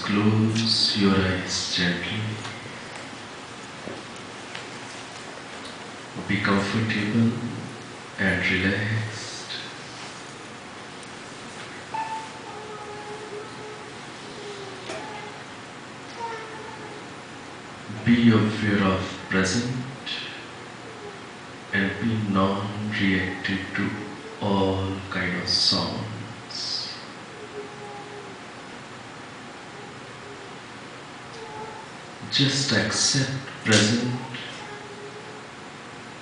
close your eyes gently. Be comfortable and relaxed. Be aware of present and be non-reactive to all kind of sounds. Just accept present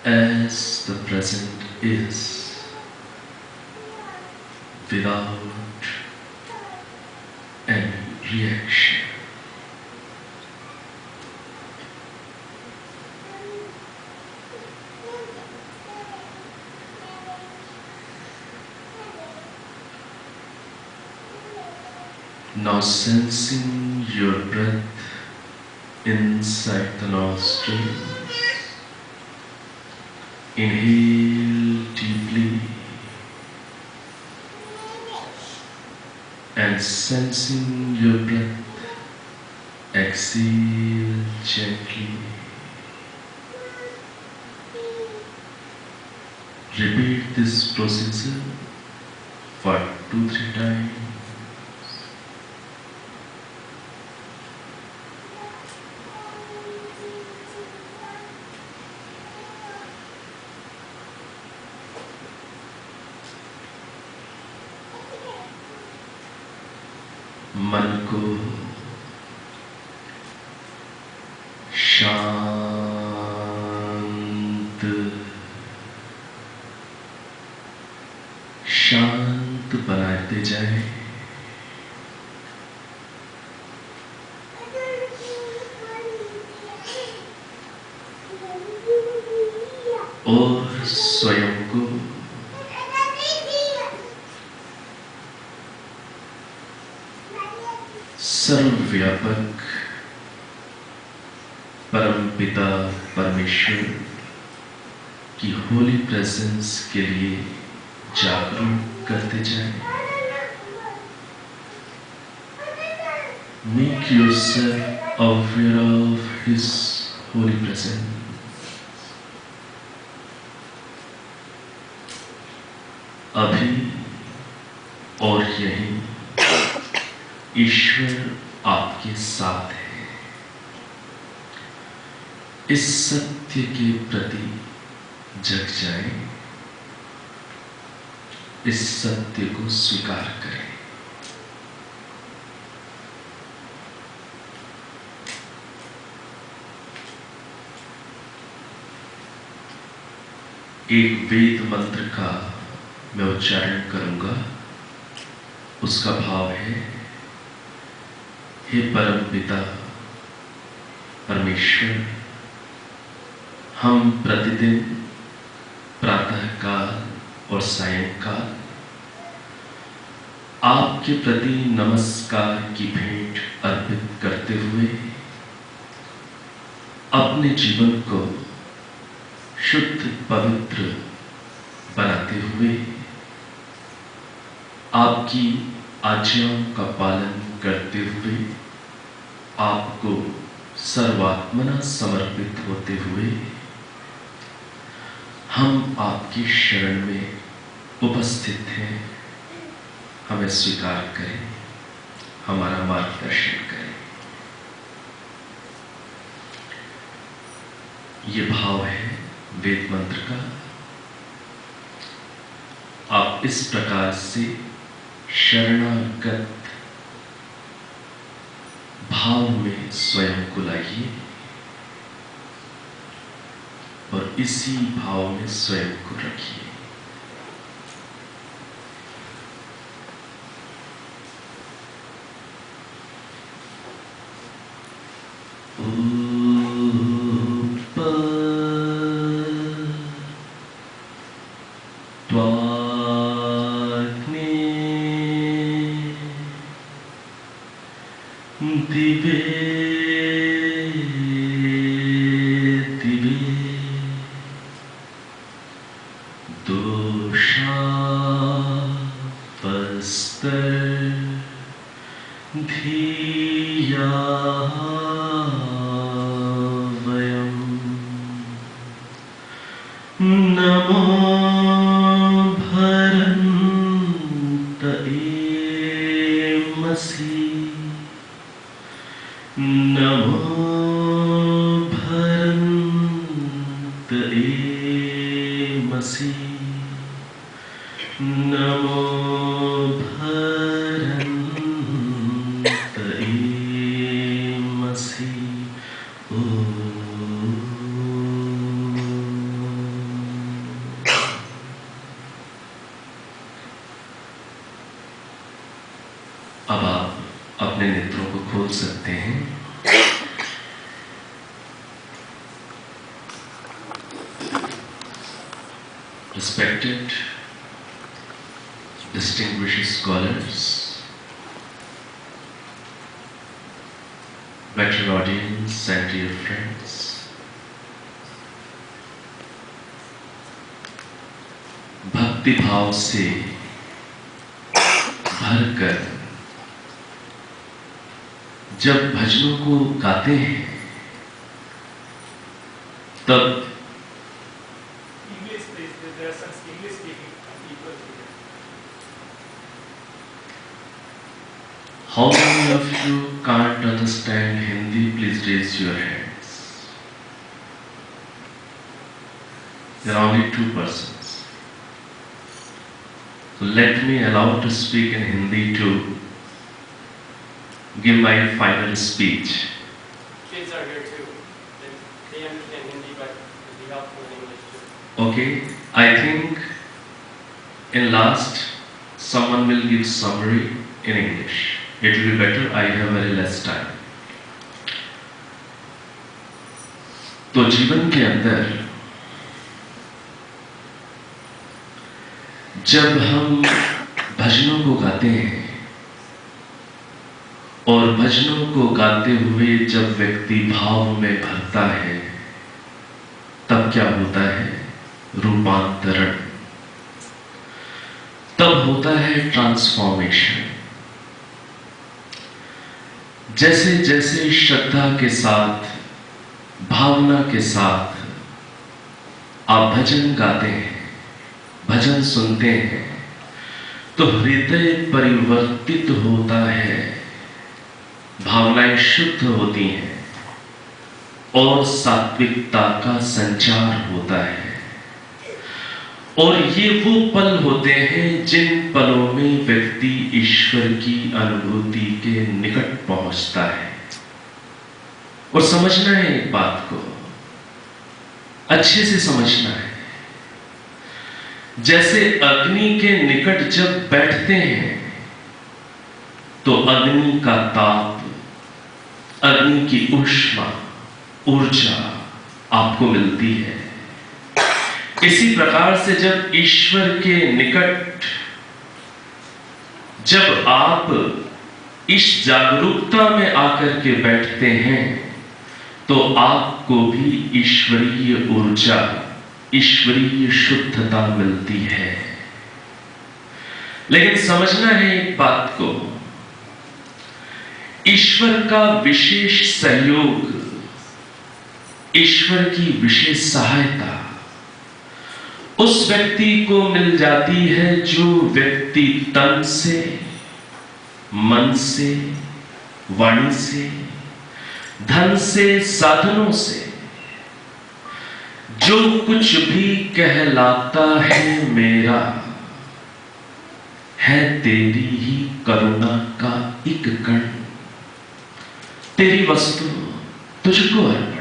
as the present is, without any reaction. Now sensing your breath inside the nostrils. Inhale deeply and sensing your breath, exhale gently. Repeat this procedure for 2-3 times. मन को शांत बनाते जाए। और स्वयं को सर्वव्यापक परमपिता परमेश्वर की होली प्रेजेंस के लिए जागरूक करते जाएं। Make yourself aware of His holy presence. अभी और यहीं ईश्वर आपके साथ है। इस सत्य के प्रति जग जाएं, इस सत्य को स्वीकार करें। एक वेद मंत्र का मैं उच्चारण करूंगा। उसका भाव है, हे परम पिता परमेश्वर, हम प्रतिदिन प्रातःकाल और सायंकाल आपके प्रति नमस्कार की भेंट अर्पित करते हुए अपने जीवन को शुद्ध पवित्र बनाते हुए आपकी आज्ञाओं का पालन करते हुए आपको सर्वात्मना समर्पित होते हुए हम आपकी शरण में उपस्थित हैं। हमें स्वीकार करें, हमारा मार्गदर्शन करें। ये भाव है वेद मंत्र का। आप इस प्रकार से शरणागत भाव में स्वयं को लाइए और इसी भाव में स्वयं को रखिए। दिवे दिवे दोषापस्तर धीयते या वयं नमो भरन्तएमसि नमो भरन्तएमसि नमो भरन्तएमसि अब आप अपने नेत्रों को खोल सकते हैं। Respected, distinguished scholars, better audience and dear friends, भक्ति भाव से भरकर जब भजनों को गाते हैं तब how many of you can't understand Hindi? Please raise your hands. There are only 2 persons. So let me allow to speak in Hindi to give my final speech. Kids are here too. They understand Hindi, but it'd be helpful in English too. Okay, I think in last someone will give summary in English. It will be better. I have very less time. तो जीवन के अंदर जब हम भजनों को गाते हैं और भजनों को गाते हुए जब व्यक्ति भाव में भरता है तब क्या होता है? रूपांतरण। तब होता है ट्रांसफॉर्मेशन। जैसे जैसे श्रद्धा के साथ, भावना के साथ आप भजन गाते हैं, भजन सुनते हैं, तो हृदय परिवर्तित होता है, भावनाएं शुद्ध होती हैं और सात्विकता का संचार होता है। और ये वो पल होते हैं जिन पलों में व्यक्ति ईश्वर की अनुभूति के निकट पहुंचता है। और समझना है एक बात को, अच्छे से समझना है। जैसे अग्नि के निकट जब बैठते हैं तो अग्नि का ताप, अग्नि की ऊष्मा, ऊर्जा आपको मिलती है। इसी प्रकार से जब ईश्वर के निकट जब आप इस जागरूकता में आकर के बैठते हैं तो आपको भी ईश्वरीय ऊर्जा, ईश्वरीय शुद्धता मिलती है। लेकिन समझना है एक बात को, ईश्वर का विशेष सहयोग, ईश्वर की विशेष सहायता उस व्यक्ति को मिल जाती है जो व्यक्ति तन से, मन से, वाणी से, धन से, साधनों से जो कुछ भी कहलाता है मेरा, है तेरी ही करुणा का एक कण, तेरी वस्तु तुझको अर्पण।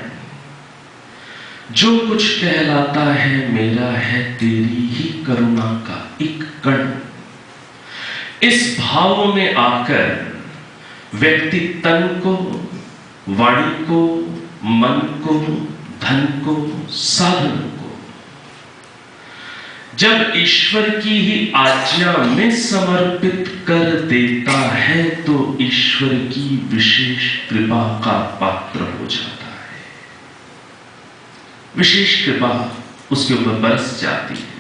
जो कुछ कहलाता है मेरा, है तेरी ही करुणा का एक कण। इस भाव में आकर व्यक्ति तन को, वाणी को, मन को, धन को, साधन को जब ईश्वर की ही आज्ञा में समर्पित कर देता है तो ईश्वर की विशेष कृपा का पात्र हो जाता है। विशेष कृपा उसके ऊपर बरस जाती है।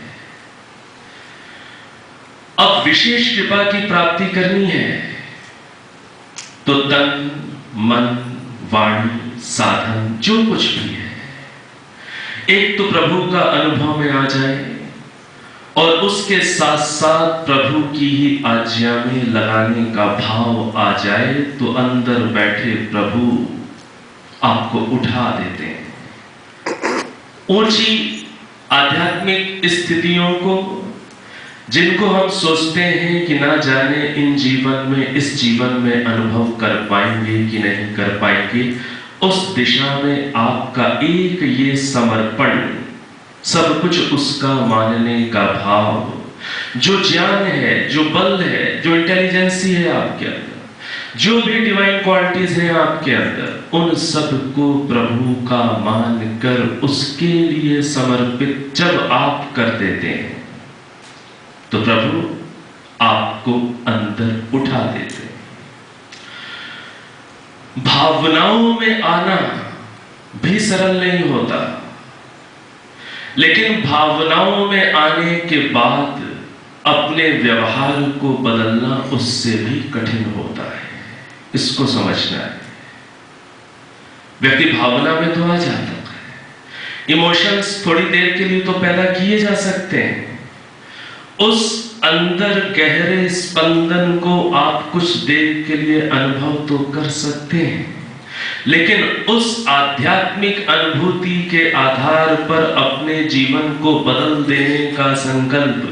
अब विशेष कृपा की प्राप्ति करनी है तो तन, मन, वाणी, साधन, जो कुछ भी है, एक तो प्रभु का अनुभव में आ जाए और उसके साथ साथ प्रभु की ही आज्ञा में लगाने का भाव आ जाए, तो अंदर बैठे प्रभु आपको उठा देते हैं ऊंची आध्यात्मिक स्थितियों को, जिनको हम सोचते हैं कि ना जाने इस जीवन में अनुभव कर पाएंगे कि नहीं कर पाएंगे। उस दिशा में आपका एक ये समर्पण, सब कुछ उसका मानने का भाव, जो ज्ञान है, जो बल है, जो इंटेलिजेंसी है आपके अंदर, जो भी डिवाइन क्वालिटीज हैं आपके अंदर, उन सब को प्रभु का मानकर उसके लिए समर्पित जब आप कर देते हैं, तो प्रभु आपको अंदर उठा देते हैं। भावनाओं में आना भी सरल नहीं होता, लेकिन भावनाओं में आने के बाद अपने व्यवहार को बदलना उससे भी कठिन होता है। इसको समझना है। व्यक्ति भावना में तो आ जाता है, इमोशंस थोड़ी देर के लिए तो पैदा किए जा सकते हैं, उस अंदर गहरे स्पंदन को आप कुछ देर के लिए अनुभव तो कर सकते हैं, लेकिन उस आध्यात्मिक अनुभूति के आधार पर अपने जीवन को बदल देने का संकल्प,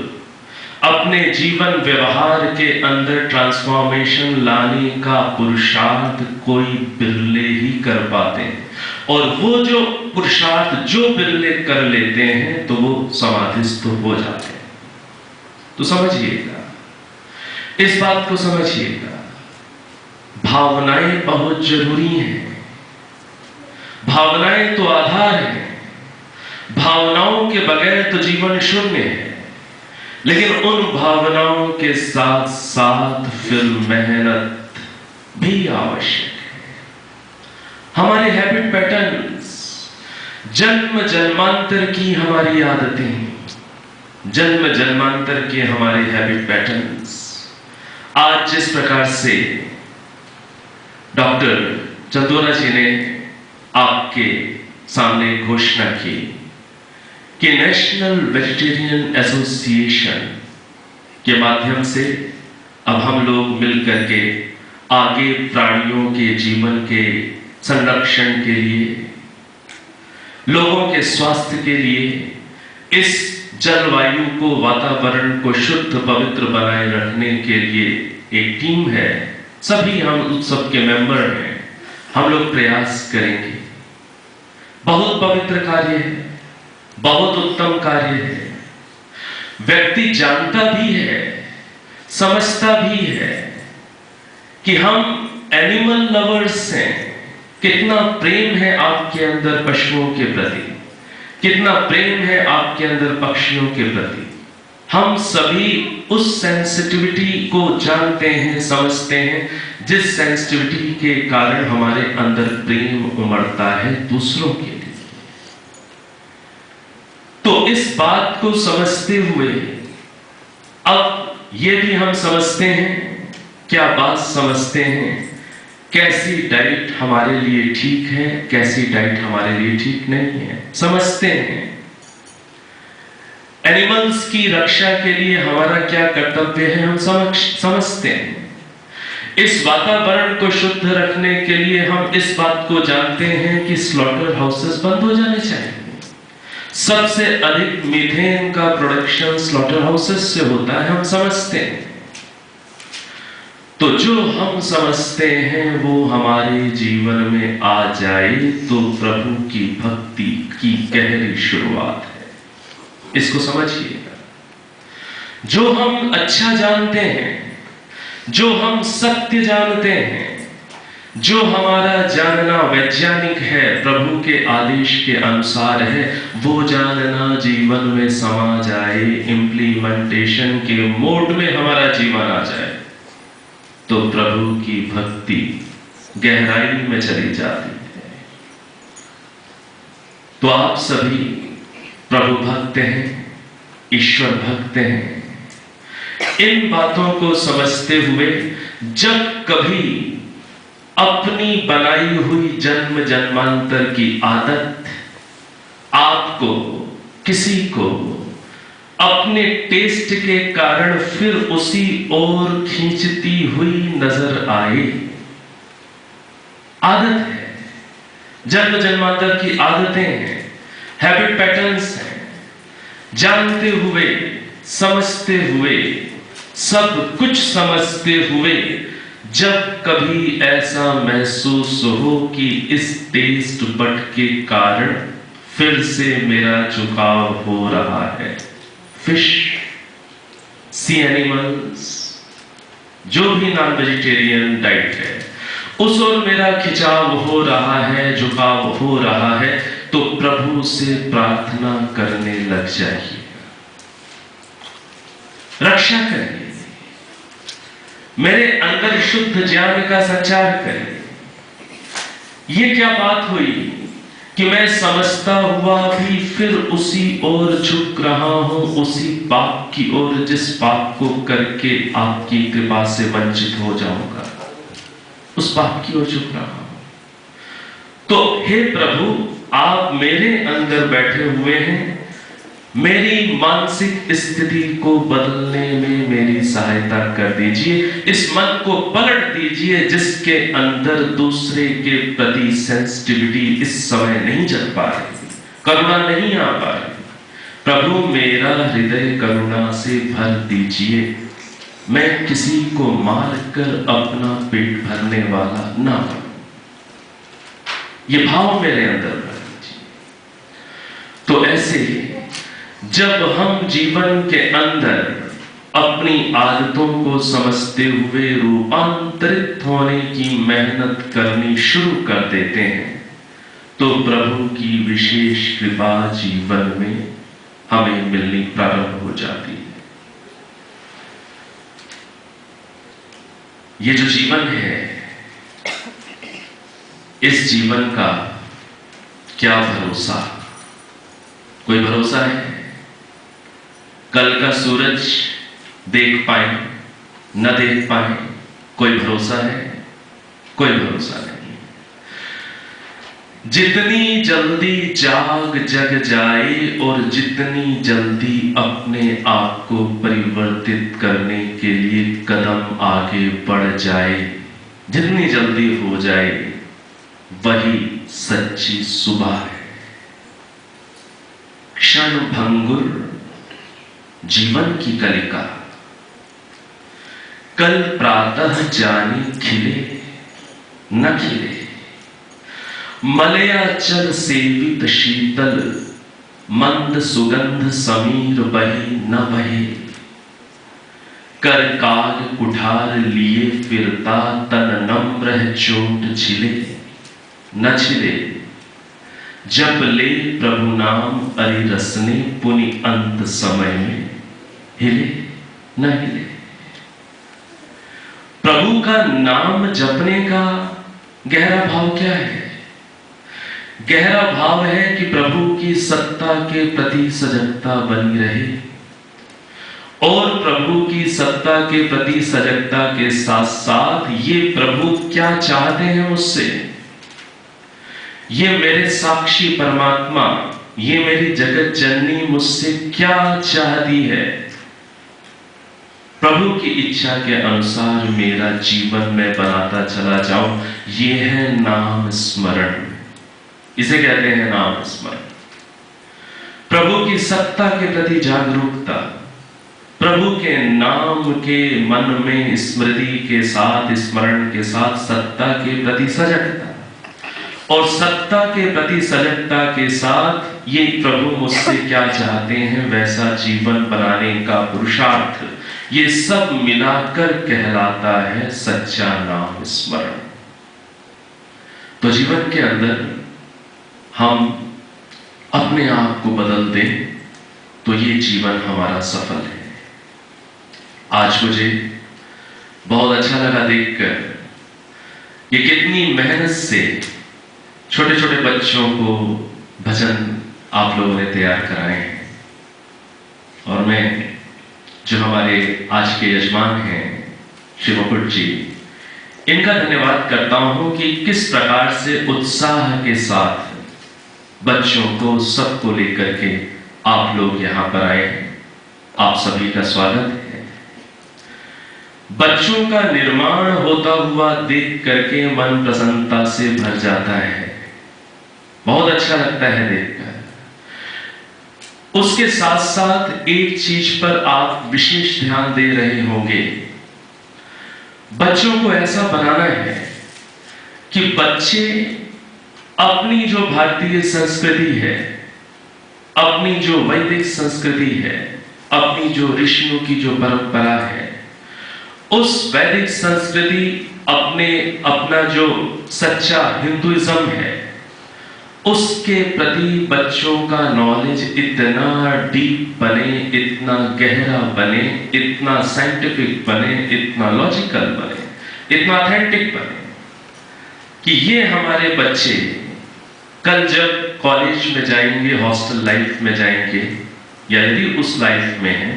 अपने जीवन व्यवहार के अंदर ट्रांसफॉर्मेशन लाने का पुरुषार्थ कोई बिरले ही कर पाते हैं, और वो जो पुरुषार्थ जो बिरले कर लेते हैं तो वो समाधिस्थ हो जाते हैं। तो समझिएगा, इस बात को समझिएगा, भावनाएं बहुत जरूरी हैं। भावनाएं तो आधार है, भावनाओं के बगैर तो जीवन शून्य है, लेकिन उन भावनाओं के साथ साथ फिर मेहनत भी आवश्यक है। हमारे हैबिट पैटर्न्स, जन्म जन्मांतर की हमारी आदतें, जन्म जन्मांतर के हमारे हैबिट पैटर्न्स, आज जिस प्रकार से डॉक्टर चंदोरा जी ने आपके सामने घोषणा की कि नेशनल वेजिटेरियन एसोसिएशन के माध्यम से अब हम लोग मिलकर के आगे प्राणियों के जीवन के संरक्षण के लिए, लोगों के स्वास्थ्य के लिए, इस जलवायु को, वातावरण को शुद्ध पवित्र बनाए रखने के लिए एक टीम है, सभी हम उत्सव के मेंबर हैं, हम लोग प्रयास करेंगे। बहुत पवित्र कार्य है, बहुत उत्तम कार्य है। व्यक्ति जानता भी है, समझता भी है कि हम एनिमल लवर्स हैं, कितना प्रेम है आपके अंदर पशुओं के प्रति, कितना प्रेम है आपके अंदर पक्षियों के प्रति। हम सभी उस सेंसिटिविटी को जानते हैं, समझते हैं, जिस सेंसिटिविटी के कारण हमारे अंदर प्रेम उमड़ता है दूसरों के लिए। तो इस बात को समझते हुए अब ये भी हम समझते हैं, क्या बात समझते हैं, कैसी डाइट हमारे लिए ठीक है, कैसी डाइट हमारे लिए ठीक नहीं है, समझते हैं। एनिमल्स की रक्षा के लिए हमारा क्या कर्तव्य है, हम समझते हैं। इस वातावरण को शुद्ध रखने के लिए हम इस बात को जानते हैं कि स्लॉटर हाउसेस बंद हो जाने चाहिए। सबसे अधिक मीथेन का प्रोडक्शन स्लॉटर हाउसेस से होता है, हम समझते हैं। तो जो हम समझते हैं वो हमारे जीवन में आ जाए तो प्रभु की भक्ति की गहरी शुरुआत है। इसको समझिएगा। जो हम अच्छा जानते हैं, जो हम सत्य जानते हैं, जो हमारा जानना वैज्ञानिक है, प्रभु के आदेश के अनुसार है, वो जानना जीवन में समा जाए, इम्प्लीमेंटेशन के मोड में हमारा जीवन आ जाए, तो प्रभु की भक्ति गहराई में चली जाती है। तो आप सभी प्रभु भक्त हैं, ईश्वर भक्त हैं। इन बातों को समझते हुए जब कभी अपनी बनाई हुई जन्म जन्मांतर की आदत आपको, किसी को अपने टेस्ट के कारण फिर उसी ओर खींचती हुई नजर आए। आदत है, जन्म जन्मांतर की आदतें हैं, हैबिट पैटर्न्स हैं। जानते हुए, समझते हुए, सब कुछ समझते हुए जब कभी ऐसा महसूस हो कि इस टेस्ट बड के कारण फिर से मेरा झुकाव हो रहा है, फिश, सी एनिमल्स, जो भी नॉन वेजिटेरियन डाइट है, उस ओर मेरा खिंचाव हो रहा है, झुकाव हो रहा है, तो प्रभु से प्रार्थना करने लग जाइए, रक्षा करिए, मेरे अंदर शुद्ध ज्ञान का संचार करिए। ये क्या बात हुई कि मैं समझता हुआ भी फिर उसी ओर झुक रहा हूं, उसी पाप की ओर जिस पाप को करके आपकी कृपा से वंचित हो जाऊंगा, उस पाप की ओर झुक रहा हूं। तो हे प्रभु, आप मेरे अंदर बैठे हुए हैं, मेरी मानसिक स्थिति को बदलने में मेरी सहायता कर दीजिए। इस मन को पलट दीजिए जिसके अंदर दूसरे के प्रति सेंसिटिविटी इस समय नहीं जग पा रही, करुणा नहीं आ पा रही। प्रभु, मेरा हृदय करुणा से भर दीजिए, मैं किसी को मार कर अपना पेट भरने वाला ना बनूं। ये भाव मेरे अंदर भर दीजिए। तो ऐसे ही जब हम जीवन के अंदर अपनी आदतों को समझते हुए रूपांतरित होने की मेहनत करनी शुरू कर देते हैं, तो प्रभु की विशेष कृपा जीवन में हमें मिलनी प्रारंभ हो जाती है। ये जो जीवन है, इस जीवन का क्या भरोसा? कोई भरोसा है? कल का सूरज देख पाए न देख पाए, कोई भरोसा है? कोई भरोसा नहीं। जितनी जल्दी जाग जग जाए और जितनी जल्दी अपने आप को परिवर्तित करने के लिए कदम आगे बढ़ जाए, जितनी जल्दी हो जाए, वही सच्ची सुबह है। क्षण भंगुर जीवन की कलिका, कल प्रातः जानी खिले न खिले, मलयाचल सेवित शीतल मंद सुगंध समीर बहे न बहे, कर काल कुठार लिए फिरता तन नम्र चोट छिले न छिले, जब ले प्रभु नाम अरि रसने पुनि अंत समय में हिले न हिले। प्रभु का नाम जपने का गहरा भाव क्या है? गहरा भाव है कि प्रभु की सत्ता के प्रति सजगता बनी रहे, और प्रभु की सत्ता के प्रति सजगता के साथ साथ ये प्रभु क्या चाहते हैं मुझसे, ये मेरे साक्षी परमात्मा, ये मेरी जगत जननी मुझसे क्या चाहती है, प्रभु की इच्छा के अनुसार मेरा जीवन में बनाता चला जाऊं। ये है नाम स्मरण, इसे कहते हैं नाम स्मरण। प्रभु की सत्ता के प्रति जागरूकता, प्रभु के नाम के मन में स्मृति के साथ, स्मरण के साथ सत्ता के प्रति सजगता, और सत्ता के प्रति सजगता के साथ ये प्रभु मुझसे क्या चाहते हैं वैसा जीवन बनाने का पुरुषार्थ, ये सब मिलाकर कहलाता है सच्चा नाम स्मरण। तो जीवन के अंदर हम अपने आप को बदल दें तो ये जीवन हमारा सफल है। आज मुझे बहुत अच्छा लगा देखकर ये कितनी मेहनत से छोटे छोटे बच्चों को भजन आप लोगों ने तैयार कराए हैं, और मैं जो हमारे आज के यजमान हैं श्री मुकुट जी, इनका धन्यवाद करता हूं कि किस प्रकार से उत्साह के साथ बच्चों को सबको लेकर के आप लोग यहां पर आए हैं। आप सभी का स्वागत है। बच्चों का निर्माण होता हुआ देख करके मन प्रसन्नता से भर जाता है, बहुत अच्छा लगता है देखकर। उसके साथ साथ एक चीज पर आप विशेष ध्यान दे रहे होंगे, बच्चों को ऐसा बनाना है कि बच्चे अपनी जो भारतीय संस्कृति है, अपनी जो वैदिक संस्कृति है, अपनी जो ऋषियों की जो परंपरा है, उस वैदिक संस्कृति अपना जो सच्चा हिंदुइज्म है, उसके प्रति बच्चों का नॉलेज इतना डीप बने, इतना गहरा बने, इतना साइंटिफिक बने, इतना लॉजिकल बने, इतना ऑथेंटिक बने कि ये हमारे बच्चे कल जब कॉलेज में जाएंगे, हॉस्टल लाइफ में जाएंगे, या यदि उस लाइफ में है,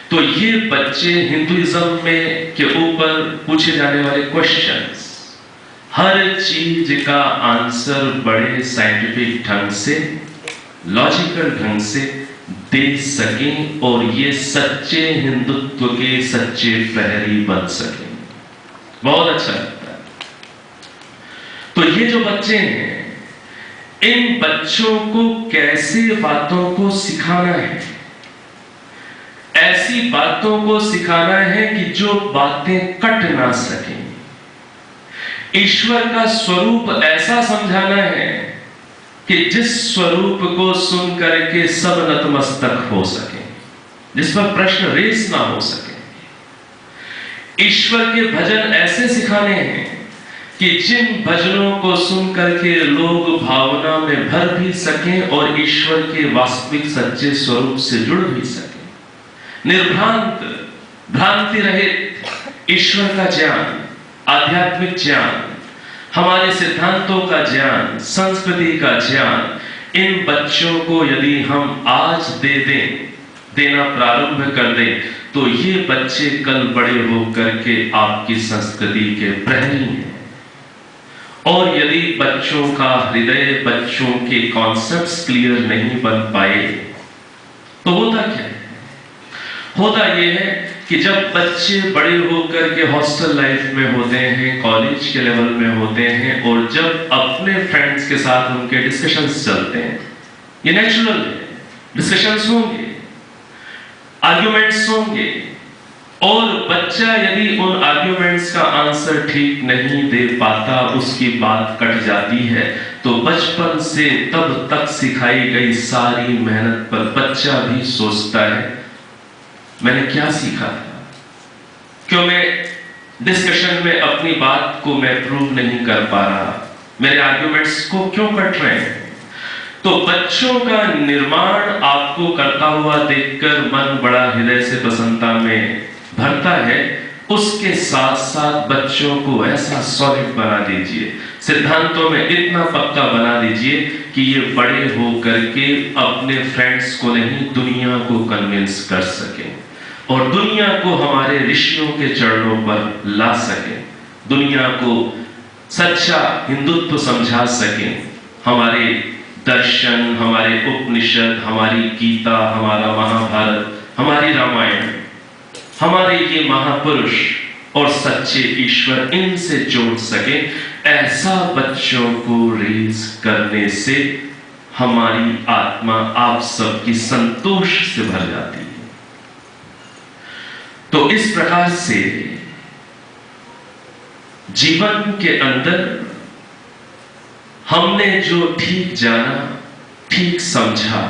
तो ये बच्चे हिंदुइज्म में के ऊपर पूछे जाने वाले क्वेश्चंस, हर चीज का आंसर बड़े साइंटिफिक ढंग से, लॉजिकल ढंग से दे सकें और ये सच्चे हिंदुत्व के सच्चे प्रहरी बन सकें। बहुत अच्छा लगता है। तो ये जो बच्चे हैं, इन बच्चों को कैसे बातों को सिखाना है, ऐसी बातों को सिखाना है कि जो बातें कट ना सकें। ईश्वर का स्वरूप ऐसा समझाना है कि जिस स्वरूप को सुन करके सब नतमस्तक हो सके, जिस पर प्रश्न रेस ना हो सके। ईश्वर के भजन ऐसे सिखाने हैं कि जिन भजनों को सुन करके लोग भावना में भर भी सकें और ईश्वर के वास्तविक सच्चे स्वरूप से जुड़ भी सकें। निर्भ्रांत, भ्रांति रहित ईश्वर का ज्ञान, आध्यात्मिक ज्ञान, हमारे सिद्धांतों का ज्ञान, संस्कृति का ज्ञान, इन बच्चों को यदि हम आज देना प्रारंभ कर दें, तो ये बच्चे कल बड़े होकर के आपकी संस्कृति के प्रहरी हैं। और यदि बच्चों का हृदय, बच्चों के कॉन्सेप्ट्स क्लियर नहीं बन पाए, तो होता क्या है? होता यह है कि जब बच्चे बड़े होकर के हॉस्टल लाइफ में होते हैं, कॉलेज के लेवल में होते हैं, और जब अपने फ्रेंड्स के साथ उनके डिस्कशंस चलते हैं, ये नेचुरल है, डिस्कशंस होंगे, आर्ग्यूमेंट्स होंगे, और बच्चा यदि उन आर्ग्यूमेंट्स का आंसर ठीक नहीं दे पाता, उसकी बात कट जाती है, तो बचपन से तब तक सिखाई गई सारी मेहनत पर बच्चा भी सोचता है, मैंने क्या सीखा था? क्यों मैं डिस्कशन में अपनी बात को मैं प्रूव नहीं कर पा रहा? मेरे आर्ग्यूमेंट्स को क्यों कट रहे हैं? तो बच्चों का निर्माण आपको करता हुआ देखकर मन बड़ा हृदय से प्रसन्नता में भरता है। उसके साथ साथ बच्चों को ऐसा सॉलिड बना दीजिए, सिद्धांतों में इतना पक्का बना दीजिए कि ये बड़े होकर के अपने फ्रेंड्स को नहीं, दुनिया को कन्विंस कर सके, और दुनिया को हमारे ऋषियों के चरणों पर ला सके, दुनिया को सच्चा हिंदुत्व समझा सके। हमारे दर्शन, हमारे उपनिषद, हमारी गीता, हमारा महाभारत, हमारी रामायण, हमारे ये महापुरुष और सच्चे ईश्वर, इनसे जोड़ सके। ऐसा बच्चों को रेज करने से हमारी आत्मा आप सबकी संतोष से भर जाती है। तो इस प्रकार से जीवन के अंदर हमने जो ठीक जाना, ठीक समझा,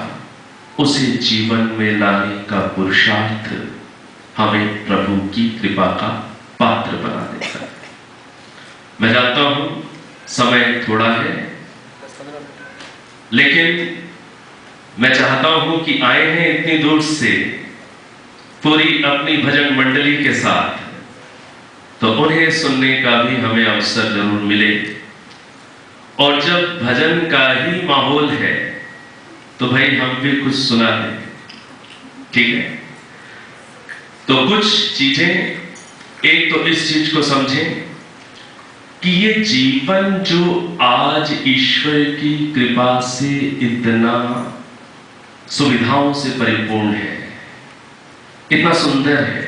उसे जीवन में लाने का पुरुषार्थ हमें प्रभु की कृपा का पात्र बना देता है। मैं जानता हूं समय थोड़ा है, लेकिन मैं चाहता हूं कि आए हैं इतनी दूर से पूरी अपनी भजन मंडली के साथ, तो उन्हें सुनने का भी हमें अवसर जरूर मिले। और जब भजन का ही माहौल है तो भाई हम भी कुछ सुना दें, ठीक है? तो कुछ चीजें, एक तो इस चीज को समझें कि ये जीवन जो आज ईश्वर की कृपा से इतना सुविधाओं से परिपूर्ण है, इतना सुंदर है,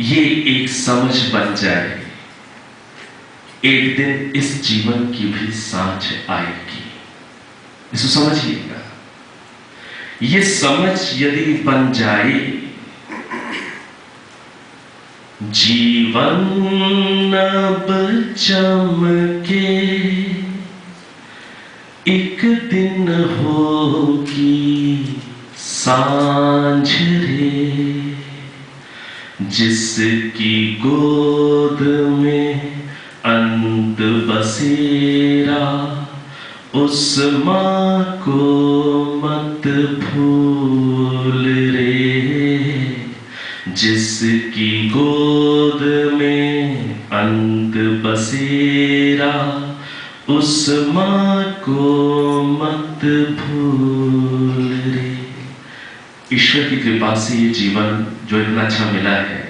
ये एक समझ बन जाए, एक दिन इस जीवन की भी सांझ आएगी। इसको समझिएगा, ये समझ यदि बन जाए, जीवन अब चमके एक दिन होगी सांझ रे, जिसकी गोद में अंत बसेरा, उस मां को मत भूल रे, जिसकी गोद में अंत बसेरा, उस मां को मत भूल रे। ईश्वर की कृपा से ये जीवन जो इतना अच्छा मिला है,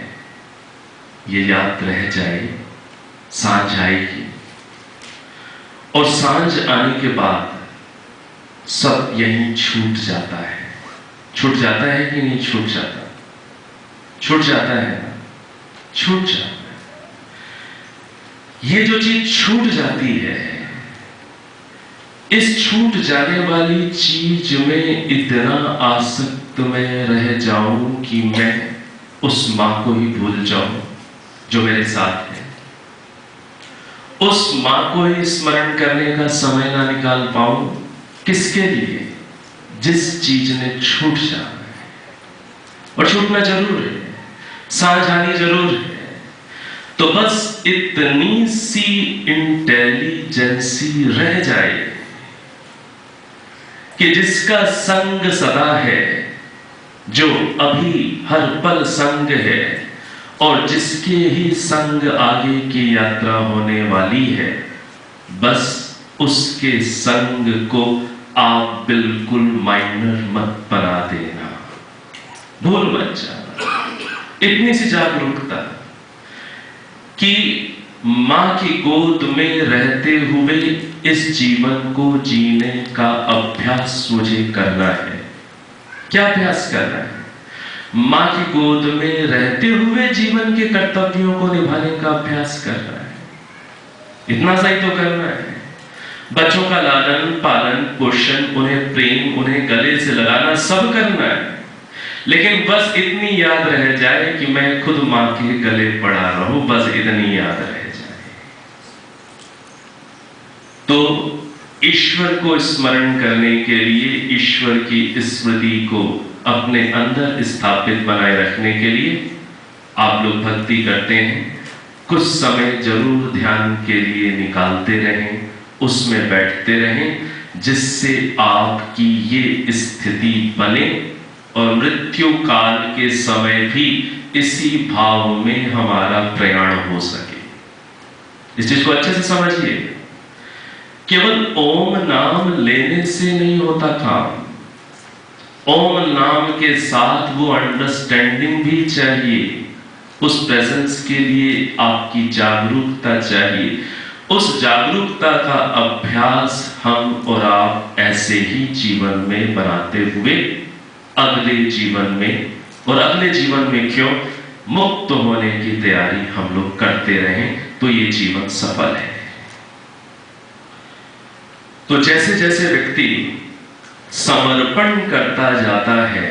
ये याद रह जाए, सांझ आएगी, और सांझ आने के बाद सब यहीं छूट जाता है। छूट जाता है कि नहीं छूट जाता? छूट जाता है ना, छूट जाता है। ये जो चीज छूट जाती है, इस छूट जाने वाली चीज में इतना आसक्त मैं रह जाऊं कि मैं उस मां को ही भूल जाऊं जो मेरे साथ है, उस मां को ही स्मरण करने का समय ना निकाल पाऊं। किसके लिए? जिस चीज ने छूट जाना है, और छूटना जरूर है, सांझ आनी जरूर है। तो बस इतनी सी इंटेलिजेंसी रह जाए कि जिसका संग सदा है, जो अभी हर पल संग है, और जिसके ही संग आगे की यात्रा होने वाली है, बस उसके संग को आप बिल्कुल माइनर मत बना देना, भूल मत जाना। इतनी सी जागरूकता कि मां की गोद में रहते हुए इस जीवन को जीने का अभ्यास मुझे करना है। क्या अभ्यास करना है? मां की गोद में रहते हुए जीवन के कर्तव्यों को निभाने का अभ्यास करना है। इतना सही तो करना है। बच्चों का लालन पालन पोषण, उन्हें प्रेम, उन्हें गले से लगाना, सब करना है। लेकिन बस इतनी याद रह जाए कि मैं खुद मां के गले पड़ा रहूं, बस इतनी याद रह जाए। तो ईश्वर को स्मरण करने के लिए, ईश्वर की स्मृति को अपने अंदर स्थापित बनाए रखने के लिए आप लोग भक्ति करते हैं। कुछ समय जरूर ध्यान के लिए निकालते रहें, उसमें बैठते रहें, जिससे आपकी ये स्थिति बने और मृत्यु काल के समय भी इसी भाव में हमारा प्रयाण हो सके। इस चीज को अच्छे से समझिए। केवल ओम नाम लेने से नहीं होता काम, ओम नाम के साथ वो अंडरस्टैंडिंग भी चाहिए। उस प्रेजेंस के लिए आपकी जागरूकता चाहिए। उस जागरूकता का अभ्यास हम और आप ऐसे ही जीवन में बनाते हुए अगले जीवन में, और अगले जीवन में क्यों, मुक्त होने की तैयारी हम लोग करते रहें, तो ये जीवन सफल है। तो जैसे जैसे व्यक्ति समर्पण करता जाता है,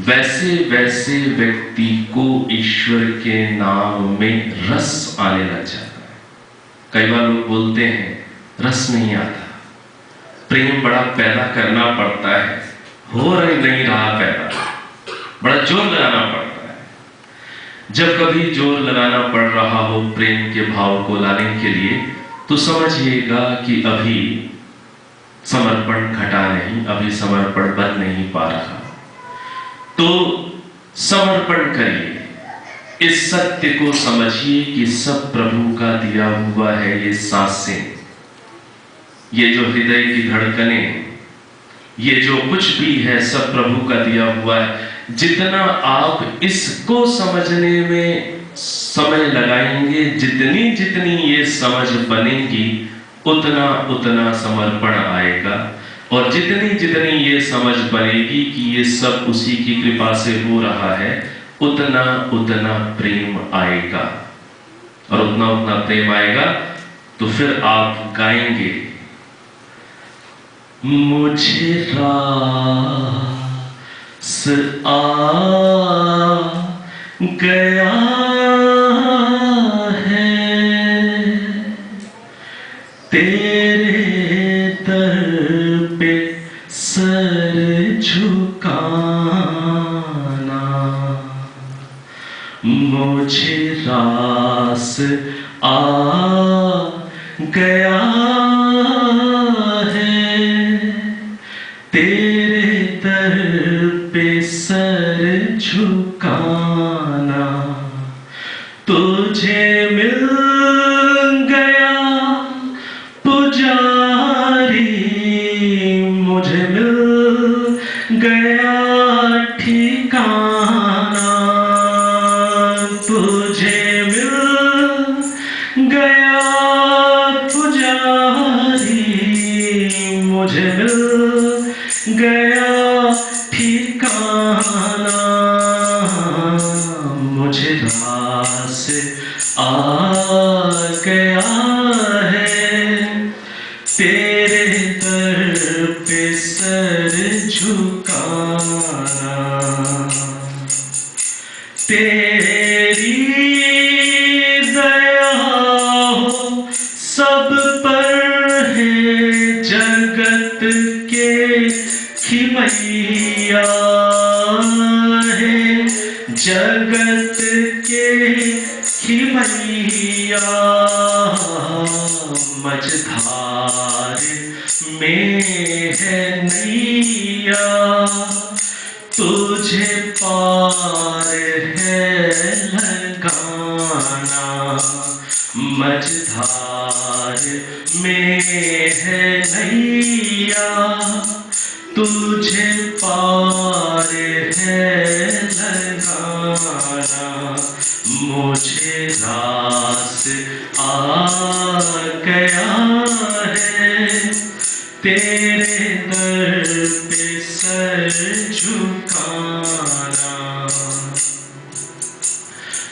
वैसे वैसे व्यक्ति को ईश्वर के नाम में रस आने लग जाता है। कई बार लोग बोलते हैं रस नहीं आता, प्रेम बड़ा पैदा करना पड़ता है, हो नहीं रहा पैदा, बड़ा जोर लगाना पड़ता है। जब कभी जोर लगाना पड़ रहा हो प्रेम के भाव को लाने के लिए, तो समझिएगा कि अभी समर्पण घटा नहीं, अभी समर्पण बन नहीं पा रहा। तो समर्पण करिए, इस सत्य को समझिए कि सब प्रभु का दिया हुआ है। ये सांसें, ये जो हृदय की धड़कनें, ये जो कुछ भी है, सब प्रभु का दिया हुआ है। जितना आप इसको समझने में समय लगाएंगे, जितनी जितनी ये समझ बनेगी उतना उतना समर्पण आएगा, और जितनी जितनी ये समझ बनेगी कि ये सब उसी की कृपा से हो रहा है, उतना उतना प्रेम आएगा, और उतना उतना प्रेम आएगा तो फिर आप गाएंगे, मुझे रास आ गया है तेरे दर पे सर झुकाना, मुझे रास आ गया है तेरे दर पे सर झुकाना, तुझे मिल गया पुजारी, मुझे मिल गया ठिकाना, तुझे मिल गया पुजारी, मुझे मिल गया ठिकाना, मुझे रास आ गया है तेरे दर पे सर झुकाना, तेरी दया हो सब पर है जगत के खिमैया है, जगत के खिमैया, मझधार में है नैया, तुझे पार है लगाना, मझधार में है नैया, तुझे पार है लगाना, मुझे रास आ गया है तेरे दर पे सर झुकाना।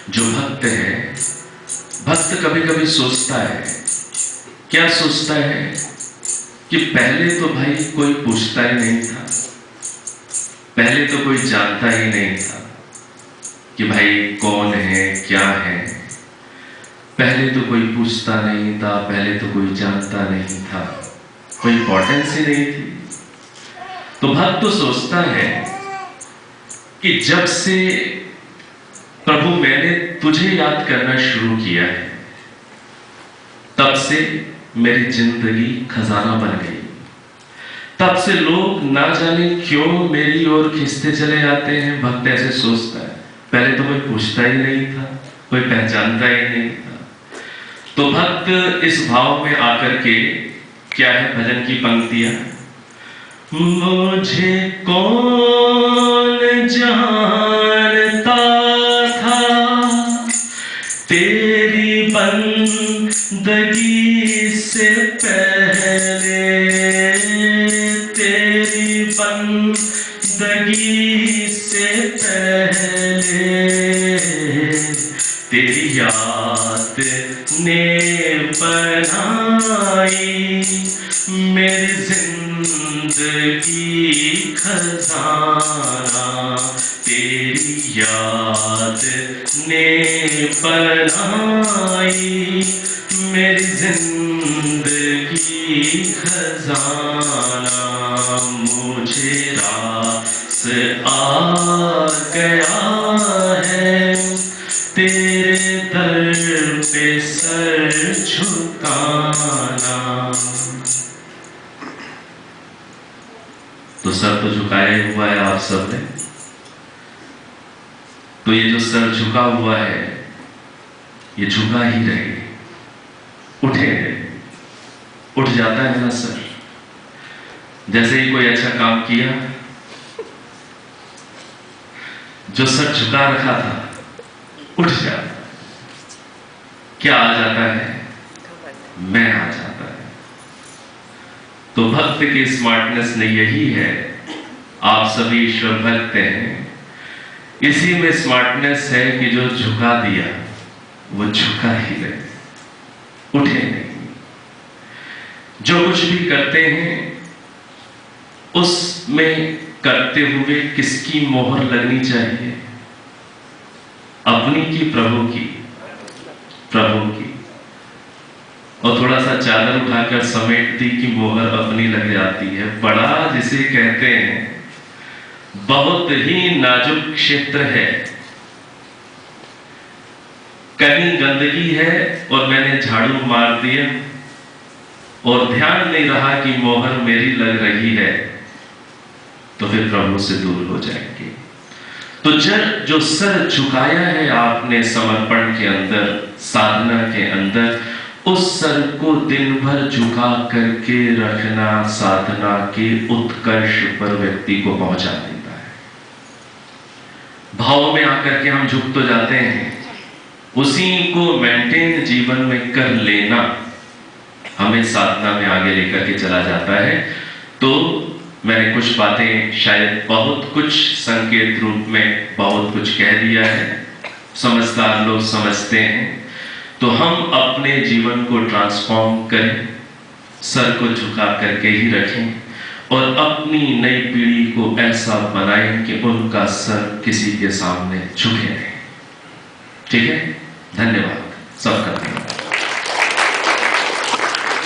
जो भक्त है, भक्त कभी कभी सोचता है, क्या सोचता है कि पहले तो भाई कोई पूछता ही नहीं था, पहले तो कोई जानता ही नहीं था कि भाई कौन है क्या है, पहले तो कोई पूछता नहीं था, पहले तो कोई जानता नहीं था, कोई इंपॉर्टेंस ही नहीं थी। तो भक्त तो सोचता है कि जब से प्रभु मैंने तुझे याद करना शुरू किया है, तब से मेरी जिंदगी खजाना बन गई, तब से लोग ना जाने क्यों मेरी ओर खींचते चले जाते हैं। भक्त ऐसे सोचता है, पहले तो कोई पूछता ही नहीं था, कोई पहचानता ही नहीं था। तो भक्त इस भाव में आकर के, क्या है भजन की पंक्तियां, मुझे कौन जानता था तेरी बंदगी से पहले, तेरी बंदगी से पहले, तेरी याद ने बनाई मेरी जिंदगी खजाना, तेरी याद ने बनाई मेरी जिंदगी खजाना, मुझे रास आ गया है तेरे दर पे सर झुकाना। तो सर तो झुकाया हुआ है आप सबने, तो ये जो सर झुका हुआ है ये झुका ही रहे, उठे, उठ जाता है ना सर। जैसे ही कोई अच्छा काम किया, जो सर झुका रखा था उठ जाता, क्या आ जाता है? मैं आ जाता है। तो भक्त की स्मार्टनेस ने यही है, आप सभी ईश्वर भक्त हैं, इसी में स्मार्टनेस है कि जो झुका दिया वो झुका ही रहे, उठे नहीं। जो कुछ भी करते हैं उसमें करते हुए किसकी मोहर लगनी चाहिए? अपनी की प्रभु की? प्रभु की। और थोड़ा सा चादर उठाकर समेट दी कि मोहर अपनी लग जाती है। बड़ा जिसे कहते हैं बहुत ही नाजुक क्षेत्र है, कहीं गंदगी है और मैंने झाड़ू मार दिया और ध्यान नहीं रहा कि मोहर मेरी लग रही है, तो फिर प्रभु से दूर हो जाएंगे। तो जो सर झुकाया है आपने समर्पण के अंदर, साधना के अंदर, उस सर को दिन भर झुका करके रखना साधना के उत्कर्ष पर व्यक्ति को पहुंचा देता है। भाव में आकर के हम झुक तो जाते हैं, उसी को मेंटेन जीवन में कर लेना हमें साधना में आगे लेकर के चला जाता है। तो मैंने कुछ बातें शायद बहुत कुछ संकेत रूप में बहुत कुछ कह दिया है, समझदार लोग समझते हैं। तो हम अपने जीवन को ट्रांसफॉर्म करें, सर को झुका करके ही रखें और अपनी नई पीढ़ी को ऐसा बनाएं कि उनका सर किसी के सामने झुके नहीं। ठीक है, धन्यवाद सबका।